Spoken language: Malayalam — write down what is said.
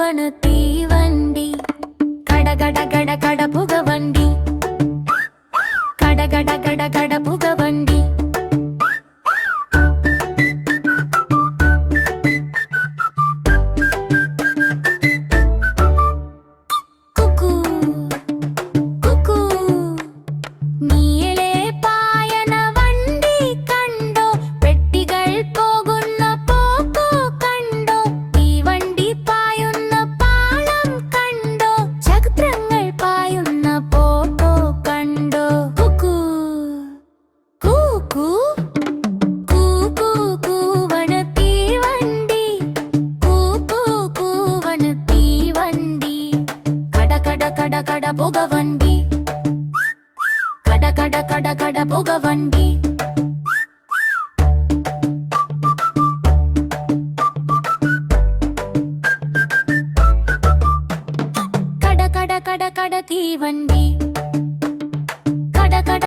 കൂവണ തീവണ്ടി കട കട കട കട പുകവണ്ടി കട കട കട കട പുകവണ്ടി കുക്കു കുക്കു നീളെ പായണ വണ്ടി കണ്ടോ പെട്ടികൾ പോകുന്ന പോക്കോ കണ്ടോ തീവണ്ടി പായുന്ന പാളം കണ്ടോ ചക്രങ്ങൾ പായുന്ന പോക്കോ കണ്ടോ കുക്കു കൂക്കു കൂക്കു കൂവണ തീവണ്ടി കൂക്കു കൂവണ തീവണ്ടി കട കട കട കട പുകവണ്ടി കട കട കട കട പുകവണ്ടി കട കട കട കട തീവണ്ടി